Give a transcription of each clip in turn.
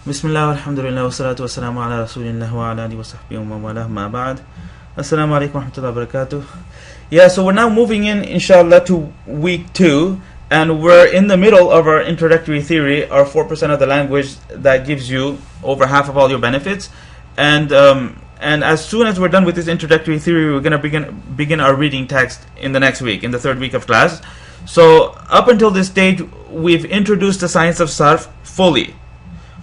Bismillah, alhamdulillah, wa salatu wa salamu ala rasulillah wa ala alihi wa sahbihi wa mawalah, ma ba'd. Assalamu alaikum wa rahmatullahi wa barakatuh. Yeah, so we're now moving in, inshallah, to week 2, and we're in the middle of our introductory theory, our 4% of the language that gives you over half of all your benefits. And as soon as we're done with this introductory theory, we're going to begin our reading text in the next week, in the 3rd week of class. So up until this stage, we've introduced the science of sarf fully.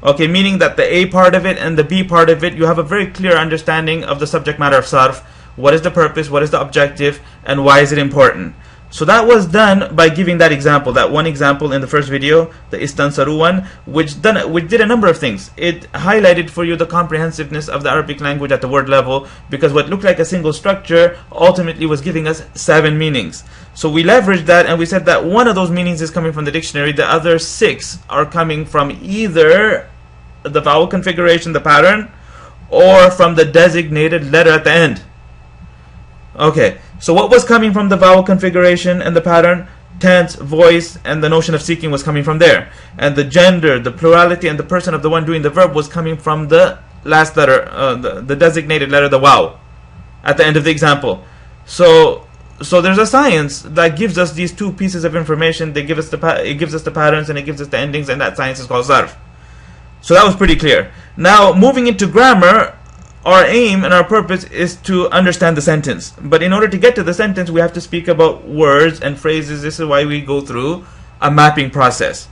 Okay, meaning that the A part of it and the B part of it, you have a very clear understanding of the subject matter of sarf. What is the purpose, what is the objective, and why is it important? So that was done by giving that example, that one example in the first video, the istansaru one, which did a number of things. It highlighted for you the comprehensiveness of the Arabic language at the word level, because what looked like a single structure ultimately was giving us 7 meanings. So we leveraged that, and we said that one of those meanings is coming from the dictionary, the other 6 are coming from either the vowel configuration, the pattern, or from the designated letter at the end. Okay, so what was coming from the vowel configuration and the pattern? Tense, voice, and the notion of seeking was coming from there. And the gender, the plurality, and the person of the one doing the verb was coming from the last letter, the designated letter, the waw, at the end of the example. So there's a science that gives us these 2 pieces of information. It gives us the patterns and it gives us the endings, and that science is called sarf. So that was pretty clear. Now, moving into grammar, our aim and our purpose is to understand the sentence. But in order to get to the sentence, we have to speak about words and phrases. This is why we go through a mapping process.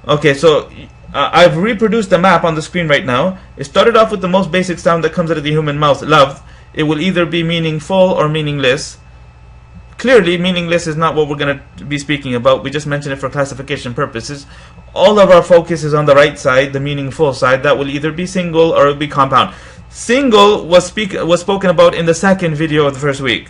Okay, so I've reproduced the map on the screen right now. It started off with the most basic sound that comes out of the human mouth, lafz. It will either be meaningful or meaningless. Clearly, meaningless is not what we're going to be speaking about. We just mentioned it for classification purposes. All of our focus is on the right side, the meaningful side. That will either be single or it will be compound. Single was spoken about in the 2nd video of the first week,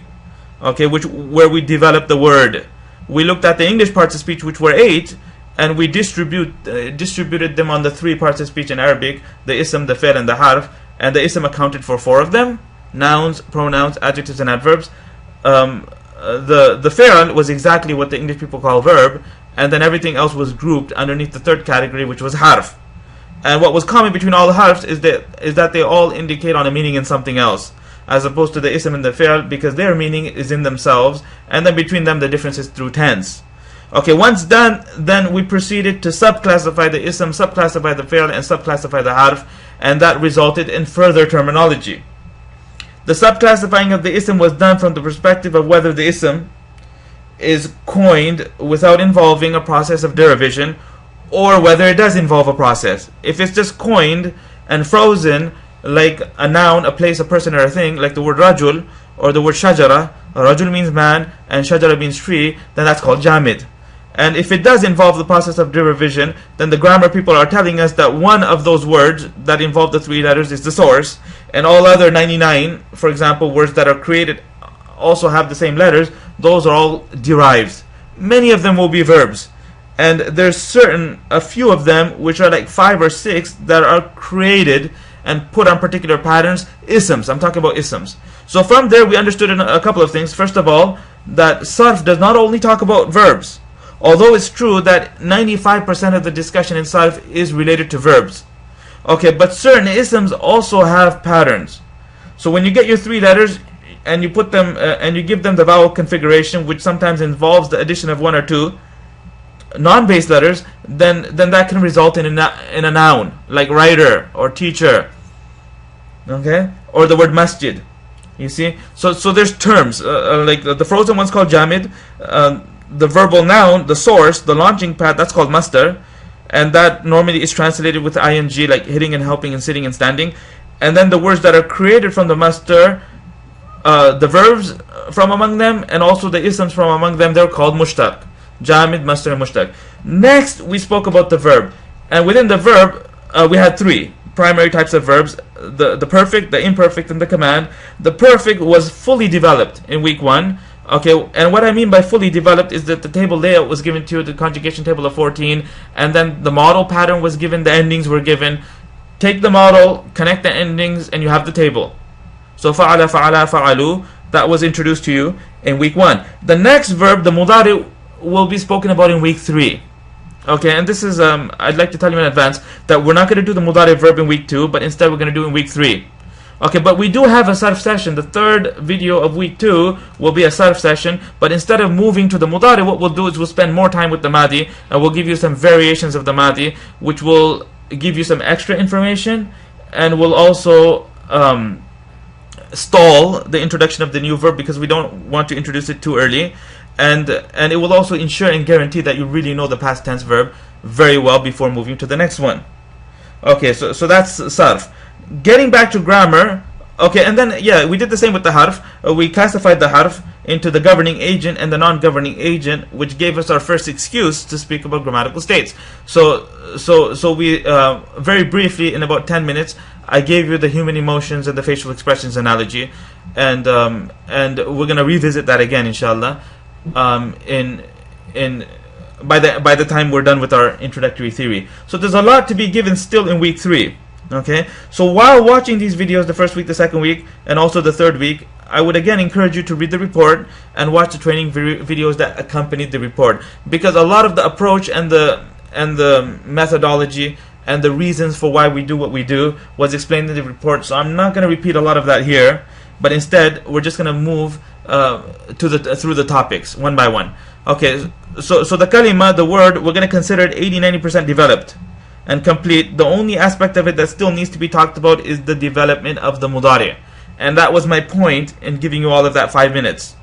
okay, where we developed the word. We looked at the English parts of speech, which were 8, and we distributed them on the 3 parts of speech in Arabic: the ism, the fi'l, and the harf. And the ism accounted for 4 of them: nouns, pronouns, adjectives, and adverbs. The fi'l was exactly what the English people call verb, and then everything else was grouped underneath the 3rd category, which was harf. And what was common between all the harfs is that they all indicate on a meaning in something else, as opposed to the ism and the fi'l, because their meaning is in themselves, and then between them the difference is through tense. Okay, once done, then we proceeded to subclassify the ism, subclassify the fi'l, and subclassify the harf, and that resulted in further terminology. The subclassifying of the ism was done from the perspective of whether the ism is coined without involving a process of derivation, or whether it does involve a process. If it's just coined and frozen, like a noun, a place, a person, or a thing, like the word rajul or the word shajara. Rajul means man and shajara means tree, then that's called jamid. And if it does involve the process of derivation, then the grammar people are telling us that one of those words that involve the 3 letters is the source, and all other 99, for example, words that are created also have the same letters. Those are all derived. Many of them will be verbs. And there's a few of them, which are like 5 or 6, that are created and put on particular patterns, isms. I'm talking about isms. So from there, we understood a couple of things. First of all, that sarf does not only talk about verbs, although it's true that 95% of the discussion in sarf is related to verbs. Okay, but certain isms also have patterns. So when you get your 3 letters and you put them and you give them the vowel configuration, which sometimes involves the addition of 1 or 2 non-base letters, then that can result in a noun, like writer or teacher, okay, or the word masjid. You see, so there's terms like the frozen one's called jamid, the verbal noun, the source, the launching pad, that's called masdar, and that normally is translated with ing, like hitting and helping and sitting and standing. And then the words that are created from the masdar, the verbs from among them, and also the isms from among them, they're called mushtaq. Jamid, masdar, and mushtaq. Next, we spoke about the verb, and within the verb, we had 3 primary types of verbs: the perfect, the imperfect, and the command. The perfect was fully developed in week 1. Okay, and what I mean by fully developed is that the table layout was given to you, the conjugation table of 14, and then the model pattern was given, the endings were given. Take the model, connect the endings, and you have the table. So fa'ala, fa'ala, fa'alu, that was introduced to you in week 1. The next verb, the mudari, will be spoken about in week 3. Okay, and this is, I'd like to tell you in advance that we're not going to do the mudari verb in week 2, but instead we're going to do it in week 3. Okay, but we do have a sarf session. The third video of week 2 will be a sarf session, but instead of moving to the mudari, what we'll do is we'll spend more time with the madi, and we'll give you some variations of the madi, which will give you some extra information, and will also stall the introduction of the new verb because we don't want to introduce it too early. And it will also ensure and guarantee that you really know the past tense verb very well before moving to the next one. Okay, so that's sarf. Getting back to grammar, okay, and then, yeah, we did the same with the harf. We classified the harf into the governing agent and the non-governing agent, which gave us our first excuse to speak about grammatical states. So we, very briefly, in about 10 minutes, I gave you the human emotions and the facial expressions analogy, and we're going to revisit that again, inshallah. By the time we're done with our introductory theory. So there's a lot to be given still in week 3. Okay, so while watching these videos, the first week, the second week, and also the third week, I would again encourage you to read the report and watch the training videos that accompanied the report, because a lot of the approach and the methodology and the reasons for why we do what we do was explained in the report. So I'm not going to repeat a lot of that here, but instead we're just going to move through the topics one by one. Okay, so the kalima, the word, we're going to consider it 80-90% developed and complete. The only aspect of it that still needs to be talked about is the development of the mudari, and that was my point in giving you all of that 5 minutes.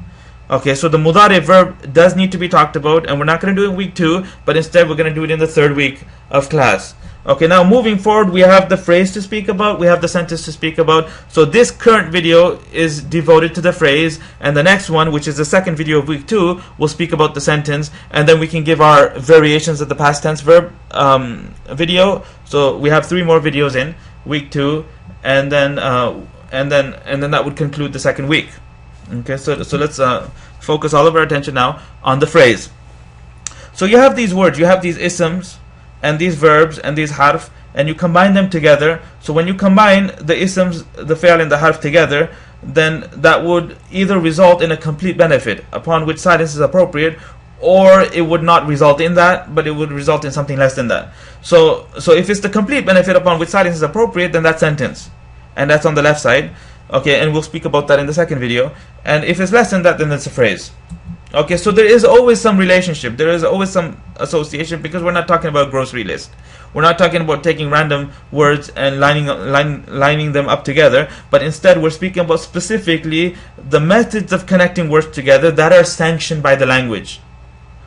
Okay, so the mudari verb does need to be talked about, and we're not going to do it in week 2, but instead we're going to do it in the third week of class. Okay, now moving forward, we have the phrase to speak about, we have the sentence to speak about. So this current video is devoted to the phrase, and the next one, which is the second video of week 2, will speak about the sentence, and then we can give our variations of the past tense verb video. So we have 3 more videos in week 2, and then that would conclude the second week. Okay, so let's focus all of our attention now on the phrase. So you have these words, you have these isms, and these verbs, and these harf, and you combine them together. So when you combine the isms, the fi'l, and the harf together, then that would either result in a complete benefit, upon which silence is appropriate, or it would not result in that, but it would result in something less than that. So if it's the complete benefit upon which silence is appropriate, then that's sentence, and that's on the left side. Okay, and we'll speak about that in the second video. And if it's less than that, then it's a phrase. Okay, so there is always some relationship, there is always some association, because we're not talking about a grocery list. We're not talking about taking random words and lining them up together, but instead we're speaking about specifically the methods of connecting words together that are sanctioned by the language.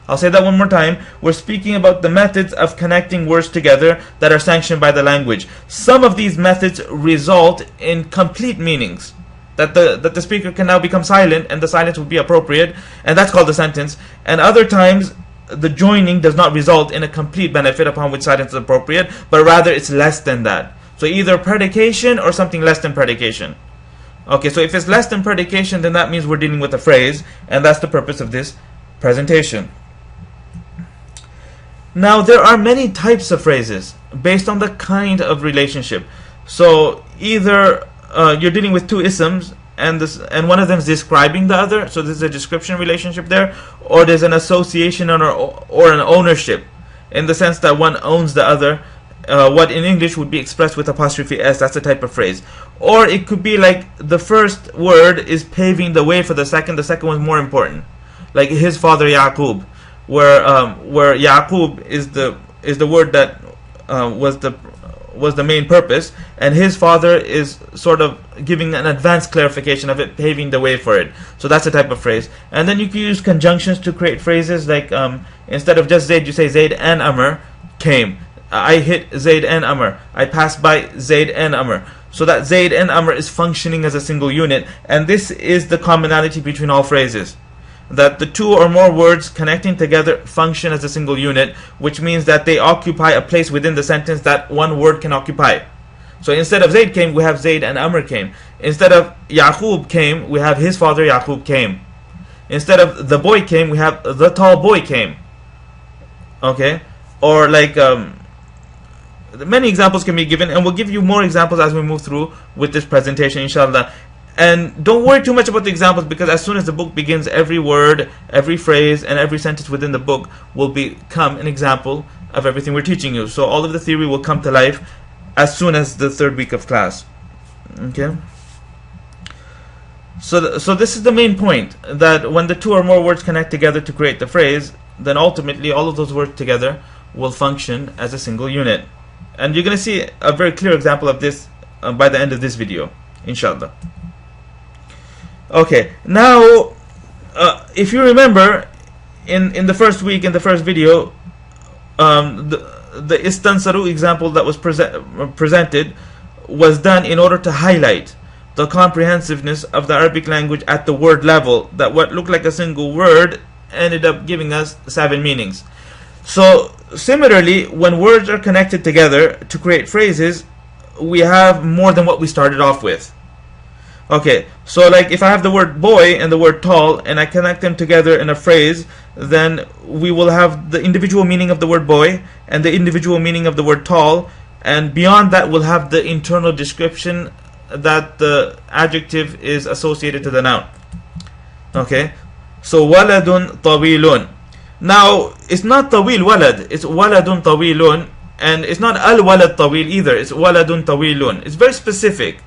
I'll say that one more time. We're speaking about the methods of connecting words together that are sanctioned by the language. Some of these methods result in complete meanings, that the speaker can now become silent, and the silence would be appropriate, and that's called the sentence. And other times, the joining does not result in a complete benefit upon which silence is appropriate, but rather it's less than that. So either predication or something less than predication. Okay, so if it's less than predication, then that means we're dealing with a phrase, and that's the purpose of this presentation. Now, there are many types of phrases based on the kind of relationship. So either you're dealing with 2 isms, and one of them is describing the other, so there's a description relationship there, or there's an association or an ownership, in the sense that one owns the other. What in English would be expressed with apostrophe S, that's a type of phrase. Or it could be like the first word is paving the way for the second one's more important. Like his father Yaqub, where Yaqub is the word that was the main purpose, and his father is sort of giving an advanced clarification of it, paving the way for it. So that's a type of phrase. And then you can use conjunctions to create phrases, like instead of just Zaid, you say Zaid and Amr came. I hit Zaid and Amr. I passed by Zaid and Amr. So that Zaid and Amr is functioning as a single unit, and this is the commonality between all phrases, that the 2 or more words connecting together function as a single unit, which means that they occupy a place within the sentence that one word can occupy. So instead of Zaid came, we have Zaid and Amr came. Instead of Yaqub came, we have his father Yaqub came. Instead of the boy came, we have the tall boy came. Okay? Or like many examples can be given, and we'll give you more examples as we move through with this presentation, inshallah. And don't worry too much about the examples, because as soon as the book begins, every word, every phrase, and every sentence within the book will become an example of everything we're teaching you. So all of the theory will come to life as soon as the third week of class. Okay. So this is the main point, that when the two or more words connect together to create the phrase, then ultimately all of those words together will function as a single unit. And you're going to see a very clear example of this by the end of this video, inshallah. Okay, now if you remember, in the first week, in the first video, the istansaru example that was presented was done in order to highlight the comprehensiveness of the Arabic language at the word level, that what looked like a single word ended up giving us 7 meanings. So similarly, when words are connected together to create phrases, we have more than what we started off with. Okay, so like if I have the word boy and the word tall and I connect them together in a phrase, then we will have the individual meaning of the word boy and the individual meaning of the word tall, and beyond that we'll have the internal description that the adjective is associated to the noun. Okay, so waladun tawilun. Now it's not tawil walad, it's waladun tawilun, and it's not al walad tawil either, it's waladun tawilun. It's very specific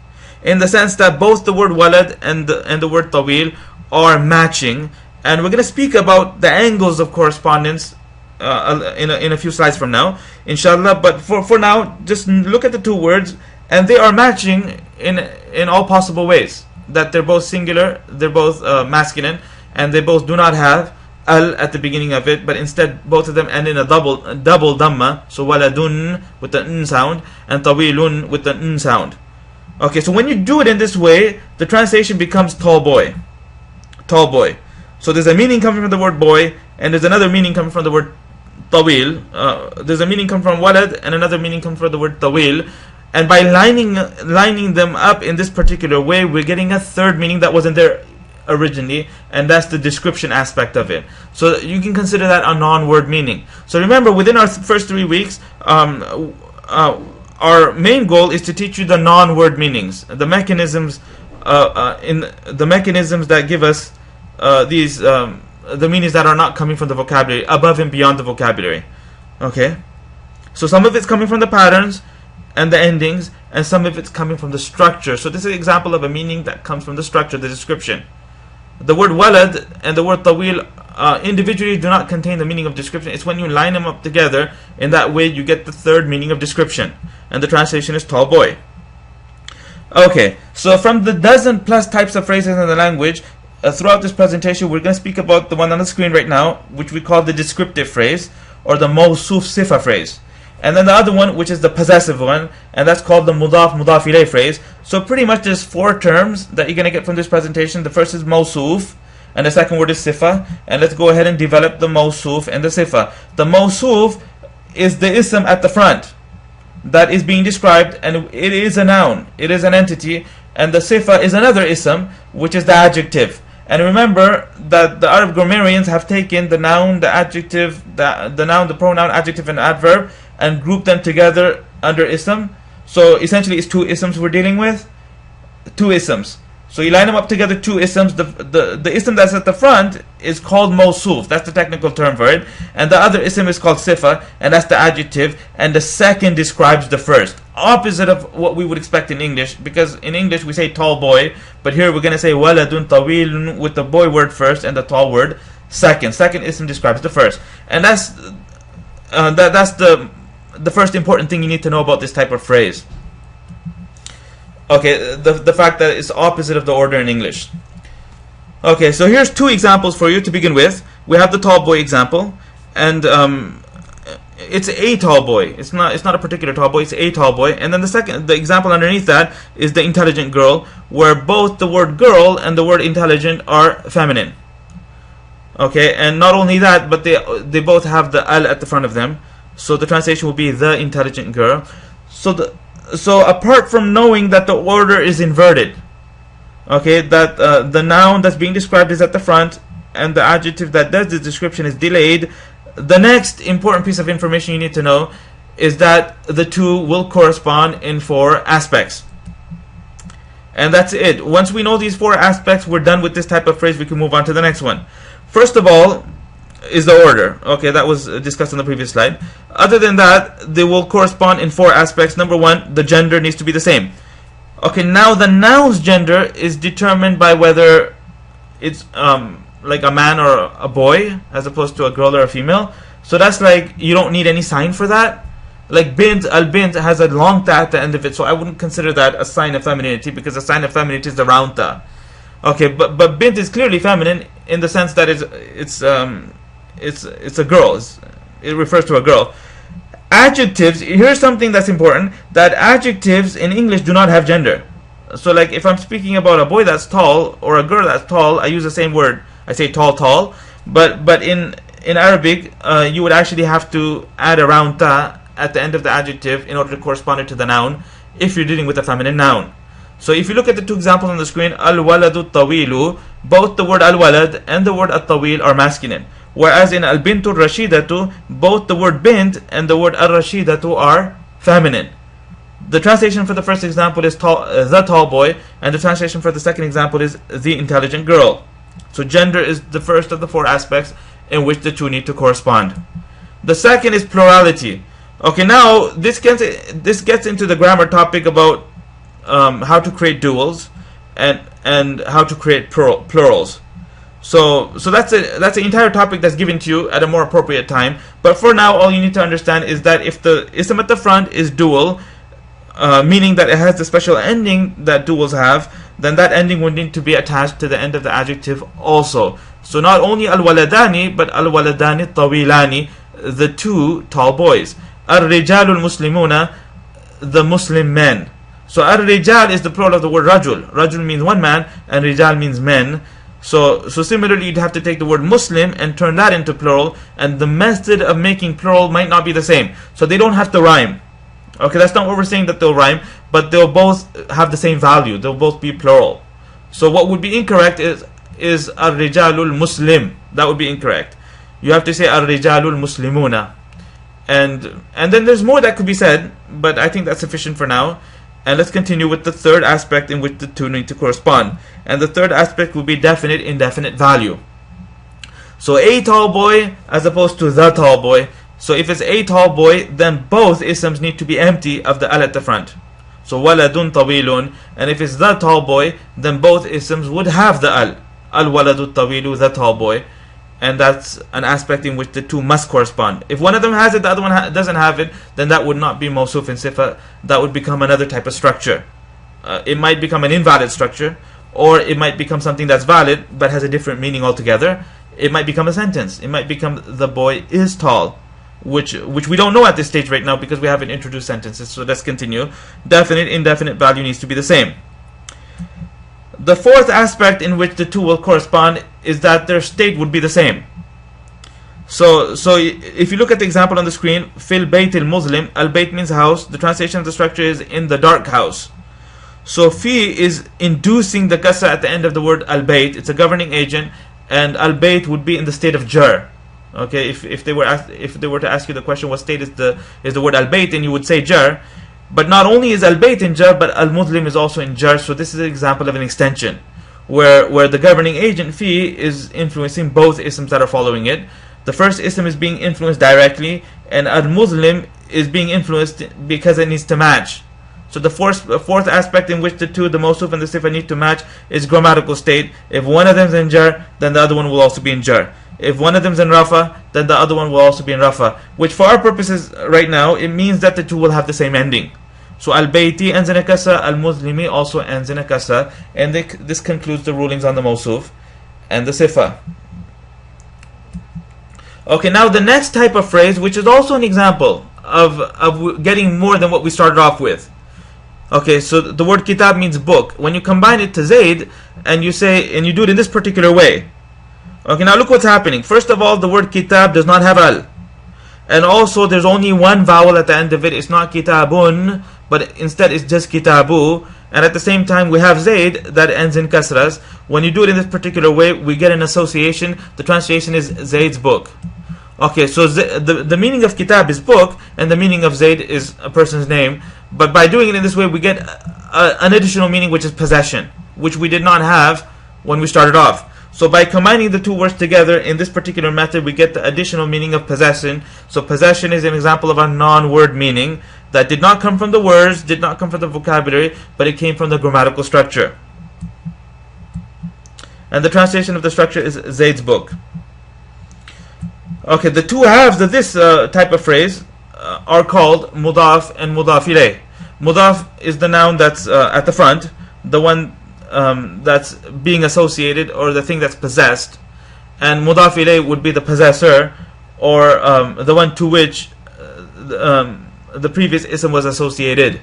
in the sense that both the word walad and the word tawil are matching, and we're going to speak about the angles of correspondence in a few slides from now, inshallah. But for now, just look at the two words, and they are matching in all possible ways. That they're both singular, they're both masculine, and they both do not have al at the beginning of it, but instead both of them end in a double dhamma. So waladun with the n sound and tawilun with the n sound. Okay, so when you do it in this way, the translation becomes tall boy. Tall boy. So there's a meaning coming from the word boy, and there's another meaning coming from the word tawil. There's a meaning coming from walad, and another meaning coming from the word tawil. And by lining them up in this particular way, we're getting a third meaning that wasn't there originally, and that's the description aspect of it. So you can consider that a non-word meaning. So remember, within our first 3 weeks, our main goal is to teach you the non-word meanings, the mechanisms that give us the meanings that are not coming from the vocabulary, above and beyond the vocabulary. Okay, so some of it's coming from the patterns and the endings, and some of it's coming from the structure. So this is an example of a meaning that comes from the structure, the description. The word walad and the word tawil individually do not contain the meaning of description. It's when you line them up together, in that way you get the third meaning of description, and the translation is tall boy. Okay, so from the dozen plus types of phrases in the language, throughout this presentation we're going to speak about the one on the screen right now, which we call the descriptive phrase, or the mawsuf sifa phrase. And then the other one, which is the possessive one, and that's called the mudaf ilayh phrase. So pretty much there's 4 terms that you're going to get from this presentation. The first is mawsuf, and the second word is sifa. And let's go ahead and develop the mawsuf and the sifa. The mawsuf is the ism at the front that is being described, and it is a noun, it is an entity. And the sifa is another ism, which is the adjective. And remember that the Arab grammarians have taken the noun, the adjective, the noun, the pronoun, adjective, and adverb, and grouped them together under ism. So essentially it's 2 isms we're dealing with. 2 isms. So you line them up together, 2 isms. The ism that's at the front is called mawsuf, that's the technical term for it. And the other ism is called sifa, and that's the adjective. And the second describes the first. Opposite of what we would expect in English, because in English we say tall boy, but here we're going to say waladun tawilun with the boy word first and the tall word second. Second ism describes the first. And that's the first important thing you need to know about this type of phrase. Okay, the fact that it's opposite of the order in English. Okay, so here's 2 examples for you to begin with. We have the tall boy example, and it's a tall boy. It's not a particular tall boy, it's a tall boy. And then the example underneath that is the intelligent girl, where both the word girl and the word intelligent are feminine. Okay, and not only that, but they both have the al at the front of them. So the translation will be the intelligent girl. So apart from knowing that the order is inverted, okay, that the noun that's being described is at the front and the adjective that does the description is delayed, the next important piece of information you need to know is that the two will correspond in 4 aspects. And that's it. Once we know these 4 aspects, we're done with this type of phrase. We can move on to the next one. First of all, is the order. Okay, that was discussed on the previous slide. Other than that, they will correspond in 4 aspects. Number 1, the gender needs to be the same. Okay, now the noun's gender is determined by whether it's like a man or a boy as opposed to a girl or a female. So that's like, you don't need any sign for that. Like bint, al-bint has a long ta at the end of it, so I wouldn't consider that a sign of femininity, because a sign of femininity is the round ta. Okay, but bint is clearly feminine in the sense that it's a girl. It refers to a girl. Adjectives, here's something that's important, that adjectives in English do not have gender. So like if I'm speaking about a boy that's tall or a girl that's tall, I use the same word. I say tall, but in Arabic, you would actually have to add a round ta at the end of the adjective in order to correspond it to the noun if you're dealing with a feminine noun. So if you look at the 2 examples on the screen, al-waladu tawilu, both the word al-walad and the word at-tawil are masculine. Whereas in al-bintu rashidatu, both the word bint and the word al-rashidatu are feminine. The translation for the first example is the tall boy, and the translation for the second example is the intelligent girl. So gender is the first of the 4 aspects in which the 2 need to correspond. The second is plurality. Okay, now this gets into the grammar topic about how to create duals and how to create plurals. So that's an entire topic that's given to you at a more appropriate time. But for now, all you need to understand is that if the ism at the front is dual, meaning that it has the special ending that duals have, then that ending would need to be attached to the end of the adjective also. So not only al-waladani, but al-waladani tawilani, the 2 tall boys. Ar-rijalul muslimuna, the Muslim men. So ar-rijal is the plural of the word rajul. Rajul means one man, and rijal means men. So similarly, you'd have to take the word Muslim and turn that into plural, and the method of making plural might not be the same. So they don't have to rhyme. Okay, that's not what we're saying that they'll rhyme, but they'll both have the same value. They'll both be plural. So what would be incorrect is ar-rijalul muslim. That would be incorrect. You have to say ar-rijalul muslimuna. And then there's more that could be said, but I think that's sufficient for now. And let's continue with the third aspect in which the 2 need to correspond. And the third aspect will be definite, indefinite value. So a tall boy as opposed to the tall boy. So if it's a tall boy, then both isms need to be empty of the al at the front. So waladun tawilun. And if it's the tall boy, then both isms would have the al. Al-waladu tawilu, the tall boy. And that's an aspect in which the 2 must correspond. If one of them has it, the other one doesn't have it, then that would not be mawsuf and sifa. That would become another type of structure. It might become an invalid structure, or it might become something that's valid but has a different meaning altogether. It might become a sentence. It might become the boy is tall, which we don't know at this stage right now because we haven't introduced sentences. So let's continue. Definite, indefinite value needs to be the same. The fourth aspect in which the 2 will correspond is that their state would be the same. So if you look at the example on the screen, fil bayt al-muslim, al-bayt means house. The translation of the structure is in the dark house. So fi is inducing the kasra at the end of the word al-bayt. It's a governing agent, and al-bayt would be in the state of jar. Okay, if they were to ask you the question, what state is the word al-bayt, and you would say jar. But not only is al-bayt in jar, but al-muslim is also in jar. So this is an example of an extension where the governing agent fi is influencing both isms that are following it. The first ism is being influenced directly, and al-muslim is being influenced because it needs to match. So the fourth aspect in which the 2, the mawsuf and the sifa, need to match is grammatical state. If one of them is in jar, then the other one will also be in jar. If one of them is in rafa, then the other one will also be in rafa. Which for our purposes right now, it means that the 2 will have the same ending. So al-bayti ends in a kasra, al-muslimi also ends in a kasra. And this concludes the rulings on the mawsuf and the sifa. Okay, now the next type of phrase, which is also an example of getting more than what we started off with. Okay, so the word kitab means book. When you combine it to Zayd, and you do it in this particular way. Okay, now look what's happening. First of all, the word kitab does not have al. And also, there's only one vowel at the end of it. It's not kitabun, but instead it's just kitabu. And at the same time, we have Zayd that ends in kasras. When you do it in this particular way, we get an association. The translation is Zayd's book. Okay, so the meaning of kitab is book, and the meaning of Zayd is a person's name. But by doing it in this way, we get an additional meaning, which is possession, which we did not have when we started off. So by combining the two words together in this particular method, we get the additional meaning of possession. So possession is an example of a non-word meaning that did not come from the words, did not come from the vocabulary, but it came from the grammatical structure. And the translation of the structure is Zayd's book. Okay, the two halves of this type of phrase are called mudaf and mudaf ilayh. Mudaf is the noun that's at the front, the one that's being associated, or the thing that's possessed, and mudaf ilayh would be the possessor, or the one to which the previous ism was associated.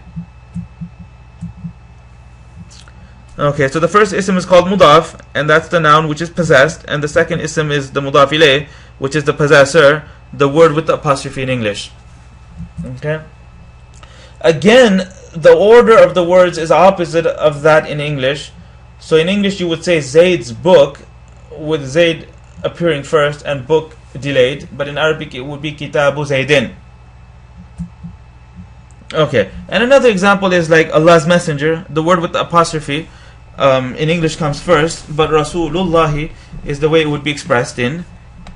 Okay, so the first ism is called mudaf, and that's the noun which is possessed, and the second ism is the mudaf ilayh, which is the possessor, the word with the apostrophe in English. Okay. Again, the order of the words is opposite of that in English. So in English you would say Zayd's book, with Zayd appearing first and book delayed, but in Arabic it would be Kitabu Zaydin. Okay, and another example is like Allah's Messenger. The word with the apostrophe in English comes first, but Rasulullahi is the way it would be expressed in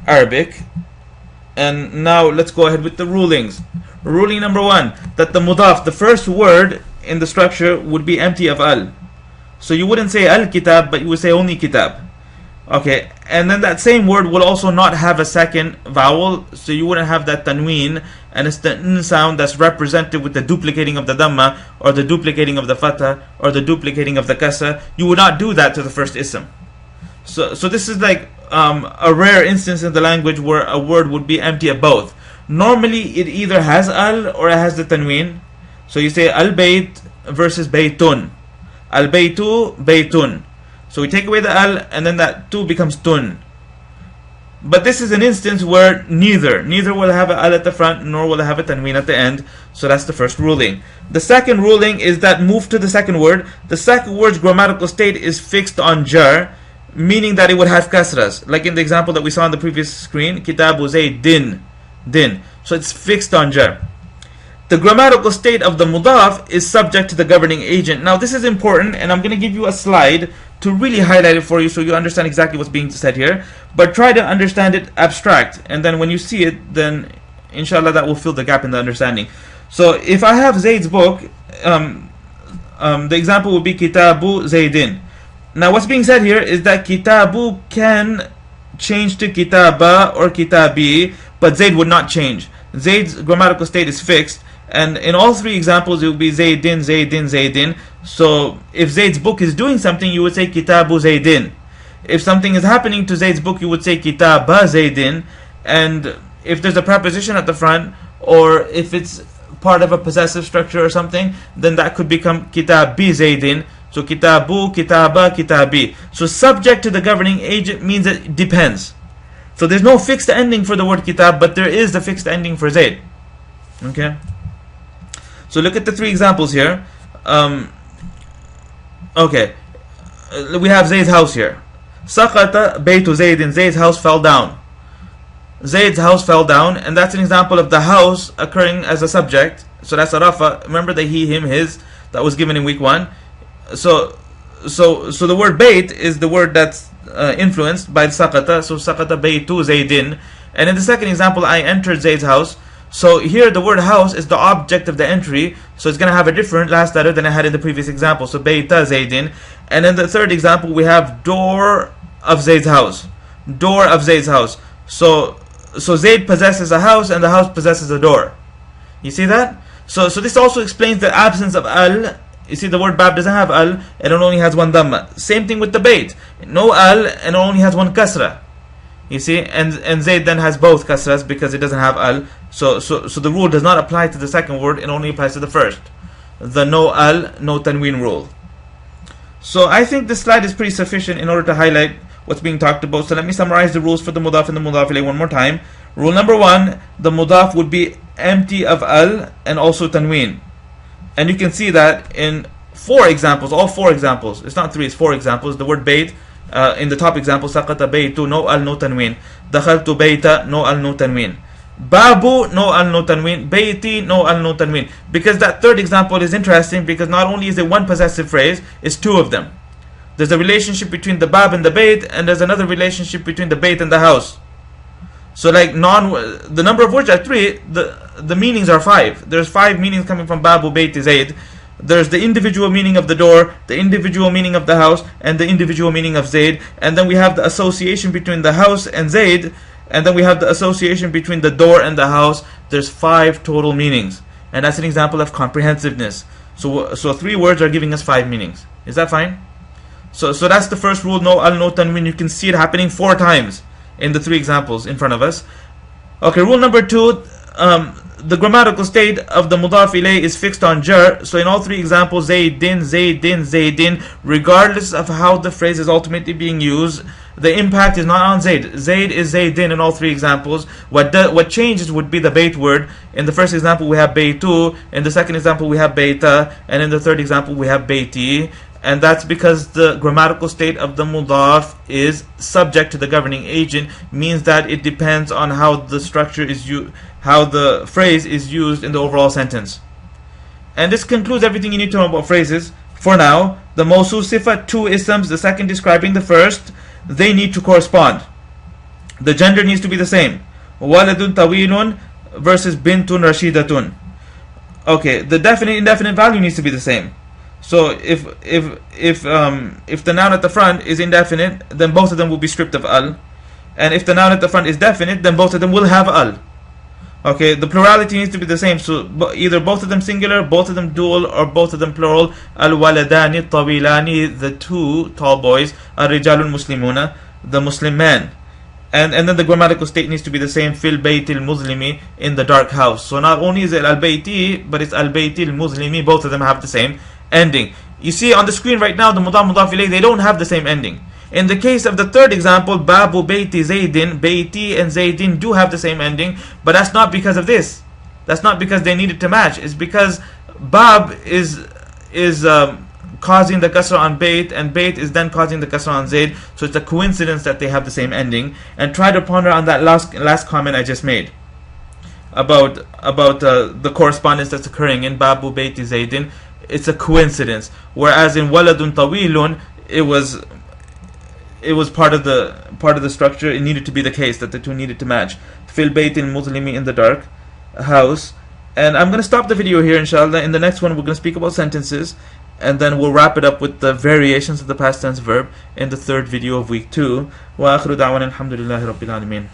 Arabic. And now let's go ahead with the rulings. Ruling number 1, that the mudaf, the first word in the structure, would be empty of al. So you wouldn't say al-kitab, but you would say only kitab. Okay, and then that same word will also not have a second vowel, so you wouldn't have that tanween, and it's the n sound that's represented with the duplicating of the dhamma, or the duplicating of the fatha, or the duplicating of the kasra. You would not do that to the first ism. So this is like a rare instance in the language where a word would be empty of both. Normally it either has al or it has the tanween. So you say al-bayt versus baytun. Al-baytu baytun. So we take away the al, and then that tu becomes tun. But this is an instance where neither will have an al at the front, nor will it have a tanween at the end. So that's the first ruling. The second ruling is that move to the second word. The second word's grammatical state is fixed on jar, meaning that it would have kasras, like in the example that we saw on the previous screen, Kitabu Zaydin, din. So it's fixed on jar. The grammatical state of the mudaf is subject to the governing agent. Now this is important, and I'm going to give you a slide to really highlight it for you so you understand exactly what's being said here. But try to understand it abstract, and then when you see it, then inshallah that will fill the gap in the understanding. So if I have Zayd's book, the example would be Kitabu Zaydin. Now what's being said here is that Kitabu can change to Kitaba or Kitabi, but Zayd would not change. Zayd's grammatical state is fixed, and in all three examples it will be Zaydin, Zaydin, Zaydin. So if Zayd's book is doing something, you would say Kitabu Zaydin. If something is happening to Zayd's book, you would say Kitaba Zaydin. And if there's a preposition at the front, or if it's part of a possessive structure or something, then that could become Kitabi Zaydin. So Kitabu, Kitaba, Kitabi. So subject to the governing agent means it depends. So there's no fixed ending for the word kitab, but there is the fixed ending for Zayd. Okay. So look at the three examples here. Okay. We have Zayd's house here. Saqata baytu Zaydin. Zayd's house fell down. Zayd's house fell down, and that's an example of the house occurring as a subject. So that's a rafa. Remember the he, him, his that was given in week 1. So the word bayt is the word that's influenced by saqata. So saqata baytu Zaydin. And in the second example, I entered Zayd's house. So here the word house is the object of the entry. So it's going to have a different last letter than I had in the previous example. So bayta Zaydin. And in the third example, we have door of Zayd's house. Door of Zayd's house. So Zayd possesses a house, and the house possesses a door. You see that? So this also explains the absence of al. You see the word bab doesn't have al, and it only has one dhamma. Same thing with the bayt. No al, and it only has one kasra. You see, and Zayd then has both kasras because it doesn't have al. So the rule does not apply to the second word, it only applies to the first. The no al, no tanween rule. So I think this slide is pretty sufficient in order to highlight what's being talked about. So let me summarize the rules for the mudaf and the mudaf ilayh one more time. Rule number 1, the mudaf would be empty of al and also tanween. And you can see that in 4 examples, all 4 examples. It's not 3, it's 4 examples. The word bayt, in the top example, saqata baytu, no al, no tanween. Dakhaltu bayta, no al, no tanween. Babu, no al, no tanween. Bayti, no al, no tanween. Because that third example is interesting because not only is it one possessive phrase, it's 2 of them. There's a relationship between the bab and the bayt, and there's another relationship between the bayt and the house. So like the number of words are 3, the meanings are 5. There's 5 meanings coming from babu bayt zayd. There's the individual meaning of the door, the individual meaning of the house, and the individual meaning of Zayd. And then we have the association between the house and Zayd, and then we have the association between the door and the house. There's 5 total meanings. And that's an example of comprehensiveness. So 3 words are giving us 5 meanings. Is that fine? So that's the first rule, no al, no tanween. You can see it happening 4 times in the 3 examples in front of us. Okay, rule number 2, the grammatical state of the mudaf ilayh is fixed on jar. So in all 3 examples, Zaydin, Zaydin, Zaydin, regardless of how the phrase is ultimately being used, the impact is not on Zayd. Zayd is Zaydin in all 3 examples. What changes would be the bayt word. In the first example we have baytu, in the second example we have bayta, and in the third example we have bayti. And that's because the grammatical state of the mudaf is subject to the governing agent, means that it depends on how the structure is how the phrase is used in the overall sentence. And this concludes everything you need to know about phrases. For now, the mawsuf sifat, 2 isms, the second describing the first, they need to correspond. The gender needs to be the same. Waladun tawilun versus bintun rashidatun. Okay, the definite indefinite value needs to be the same. So if the noun at the front is indefinite, then both of them will be stripped of al. And if the noun at the front is definite, then both of them will have al. Okay, the plurality needs to be the same. So either both of them singular, both of them dual, or both of them plural. Al-waladani tawilani, the 2 tall boys. Al-rijalul muslimuna, the Muslim men. And then the grammatical state needs to be the same. Fil baytil muslimi, in the dark house. So not only is it al-bayti, but it's al-baytil muslimi. Both of them have the same ending. You see on the screen right now, the mudaf mudaf ilayh, they don't have the same ending. In the case of the third example, babu bayti zaydin, bayti and zaydin do have the same ending, but that's not because of this. That's not because they needed to match. It's because bab is causing the kasra on bayt, and bayt is then causing the kasra on zayd. So it's a coincidence that they have the same ending. And try to ponder on that last comment I just made about the correspondence that's occurring in babu bayti zaydin. It's a coincidence, whereas in waladun tawilun, it was part of the structure. It needed to be the case that the 2 needed to match. Fil baytil muslimi, in the dark house. And I'm going to stop the video here, inshallah. In the next one, we're going to speak about sentences, and then we'll wrap it up with the variations of the past tense verb in the 3rd video of week 2. Wa akhiru da'wana alhamdulillahi rabbil alamin.